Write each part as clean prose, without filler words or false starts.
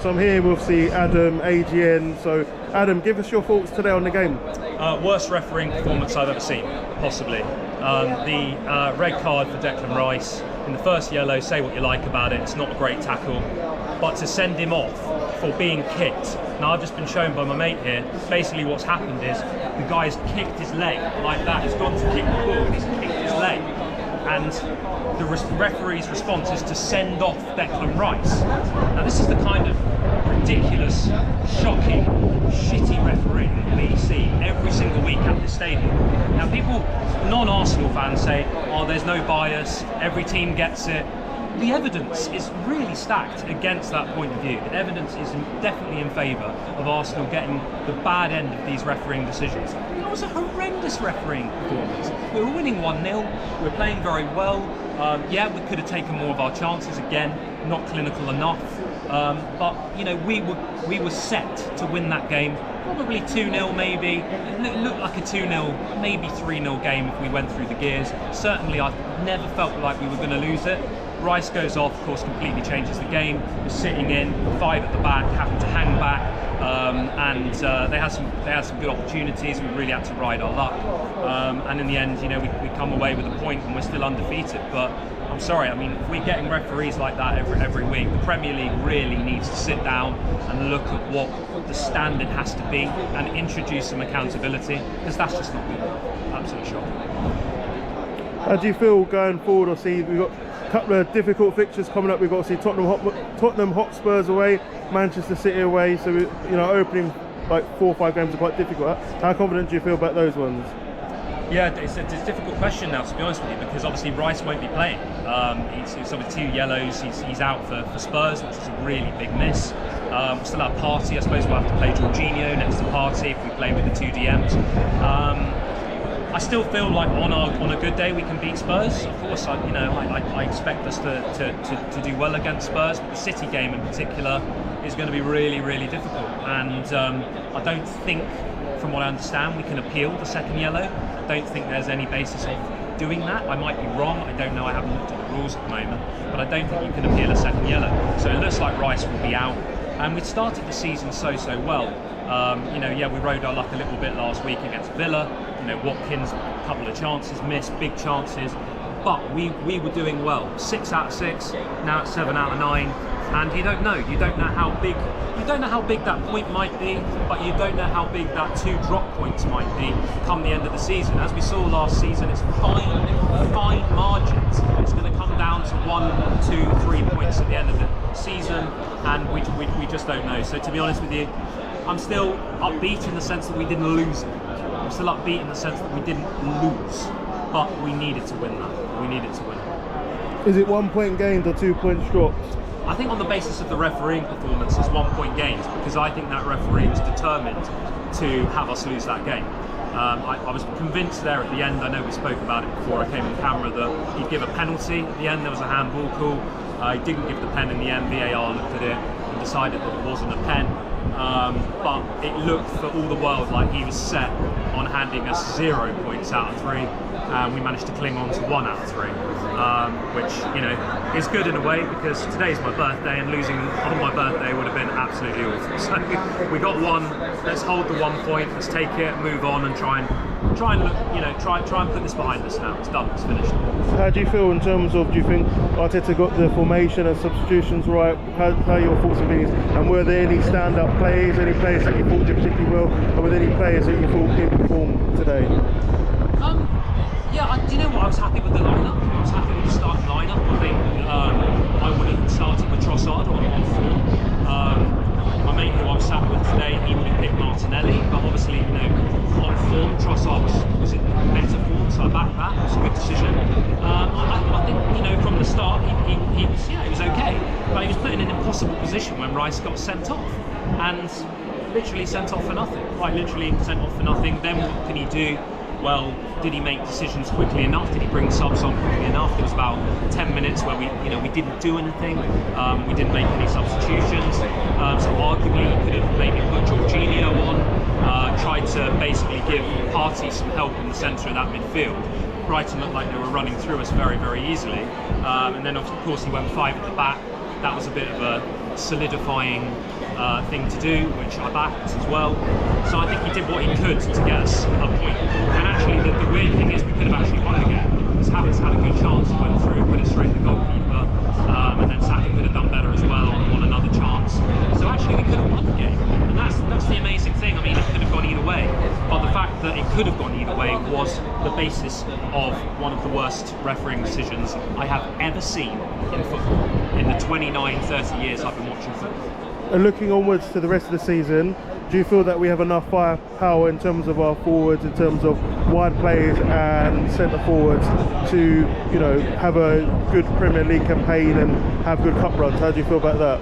So I'm here with Adam, AGN. So Adam, give us your thoughts today on the game. Worst refereeing performance I've ever seen, possibly. The red card for Declan Rice in the first yellow, say what you like about it, it's not a great tackle, but to send him off for being kicked. Now I've just been shown by my mate here, basically what's happened is the guy's kicked his leg like that, he's gone to kick the ball and he's kicked his leg. And the referee's response is to send off Declan Rice. Now this is the kind of ridiculous, shocking, shitty refereeing that we see every single week at this stadium. Now people, non-Arsenal fans say, oh there's no bias, every team gets it. The evidence is really stacked against that point of view. The evidence is definitely in favour of Arsenal getting the bad end of these refereeing decisions. That was a horrendous refereeing performance. We were winning 1-0, we were playing very well. Yeah, we could have taken more of our chances again, not clinical enough. But you know, we were set to win that game. Probably 2-0 maybe. It looked like a 2-0, maybe 3-0 game if we went through the gears. Certainly I've never felt like we were going to lose it. Rice goes off, of course, completely changes the game. We're sitting in, 5 at the back, having to hang back, and they had some good opportunities. We really had to ride our luck, and in the end, you know, we come away with a point and we're still undefeated. But I'm sorry, I mean, if we're getting referees like that every week, the Premier League really needs to sit down and look at what the standard has to be and introduce some accountability, because that's just not good enough. Absolutely shocking. How do you feel going forward? We've got a couple of difficult fixtures coming up. We've got Tottenham Hotspurs away, Manchester City away. So opening like 4 or 5 games are quite difficult. How confident do you feel about those ones? Yeah, it's a difficult question now, to be honest with you, because obviously Rice won't be playing. He's with 2 yellows. He's out for Spurs, which is a really big miss. We still have Partey. I suppose we'll have to play Jorginho next to Partey if we play with the 2 DMs. I still feel like on a good day we can beat Spurs. Of course, I expect us to do well against Spurs, but the City game in particular is going to be really, really difficult. And I don't think, from what I understand, we can appeal the second yellow. I don't think there's any basis of doing that. I might be wrong, I don't know, I haven't looked at the rules at the moment, but I don't think you can appeal a second yellow. So it looks like Rice will be out. And we started the season so well. We rode our luck a little bit last week against Villa. Watkins, a couple of chances missed, big chances, but we were doing well. 6 out of 6, now it's 7 out of 9. And you don't know how big that point might be, but you don't know how big that 2 drop points might be come the end of the season. As we saw last season, it's fine margins. It's going to come down to 1, 2, 3 points at the end of the season, and we just don't know. So to be honest with you, I'm still upbeat in the sense that we didn't lose it. I'm still upbeat in the sense that we didn't lose, but we needed to win that. We needed to win. Is it 1 point gained or 2 points dropped? I think on the basis of the refereeing performance, it's 1 point gained, because I think that referee was determined to have us lose that game. I was convinced there at the end, I know we spoke about it before I came on camera, that he'd give a penalty. At the end there was a handball call. He didn't give the pen in the end. VAR looked at it and decided that it wasn't a pen. But it looked for all the world like he was set on handing us 0 points out of 3, and we managed to cling on to 1 out of 3, which is good in a way, because today's my birthday and losing on my birthday would have been absolutely awful. So we got 1. Let's hold the 1 point. Let's take it, move on, and try and look, try and put this behind us now. It's done. It's finished. How do you feel in terms of, do you think Arteta got the formation and substitutions right? How are your thoughts and feelings? And were there any stand-up plays, any players that you thought did particularly well, and were there any players that you thought didn't perform today? Do you know what? I was happy with the lineup. I was happy with the starting lineup. I think I would have started with Trossard on form. My mate who I'm sat with today, he would have picked Martinelli, but obviously, on form, Trossard was in better form, so I backed that. It was a good decision. I think, from the start, he was okay, but he was put in an impossible position when Rice got sent off, and literally sent off for nothing. Quite literally sent off for nothing. Then what can he do? Well, did he make decisions quickly enough? Did he bring subs on quickly enough? There was about 10 minutes where we didn't do anything. We didn't make any substitutions. So arguably, he could have maybe put Jorginho on, tried to basically give Partey some help in the centre of that midfield. Brighton looked like they were running through us very, very easily. And then, of course, he went 5 at the back. That was a bit of a solidifying thing to do, which I backed as well. So I think he did what he could to get us a point. And actually, the weird thing is we could have actually won the game. Because Havertz had a good chance, went through, put it straight to the goalkeeper, and then Saka could have done better as well on another chance. So actually, we could have won the game. And that's the amazing thing. I mean, it could have gone either way. But the fact that it could have gone either way was the basis of one of the worst refereeing decisions I have ever seen in football in the 29, 30 years I've been watching football. And looking onwards to the rest of the season, do you feel that we have enough firepower in terms of our forwards, in terms of wide plays and centre forwards to, you know, have a good Premier League campaign and have good cup runs? How do you feel about that?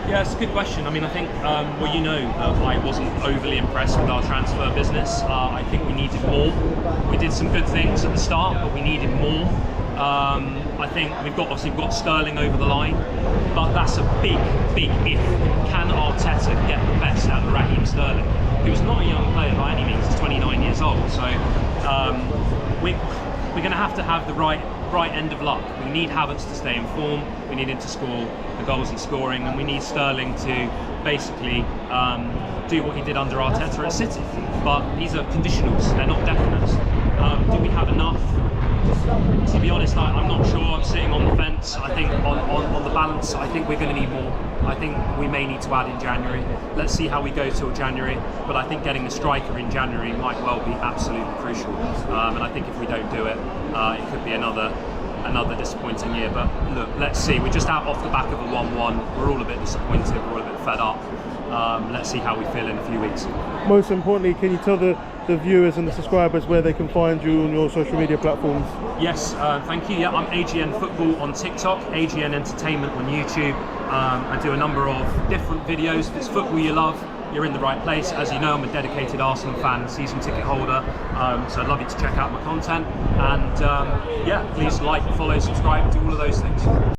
Yeah, it's a good question. I mean, I think, well, you know, I wasn't overly impressed with our transfer business. I think we needed more. We did some good things at the start, but we needed more. I think we've got Sterling over the line, but that's a big if. Can Arteta get the best out of Raheem Sterling? He was not a young player by any means. He's 29 years old, so we're going to have the right end of luck. We need Havertz to stay in form. We need him to score the goals he's scoring, and we need Sterling to basically do what he did under Arteta at City. But these are conditionals; they're not definites. Do we have enough? To be honest, I'm not sure. I'm sitting on the fence. I think on the balance, I think we're going to need more. I think we may need to add in January. Let's see how we go till January. But I think getting a striker in January might well be absolutely crucial. And I think if we don't do it, it could be another disappointing year. But look, let's see. We're just out off the back of a 1-1. We're all a bit disappointed. We're all a bit fed up. Let's see how we feel in a few weeks. Most importantly, can you tell the viewers and the subscribers where they can find you on your social media platforms? Yes, thank you. Yeah, I'm AGN Football on TikTok, AGN Entertainment on YouTube. I do a number of different videos. If it's football you love, you're in the right place. As you know, I'm a dedicated Arsenal fan, season ticket holder, so I'd love you to check out my content. And yeah, please like, follow, subscribe, do all of those things.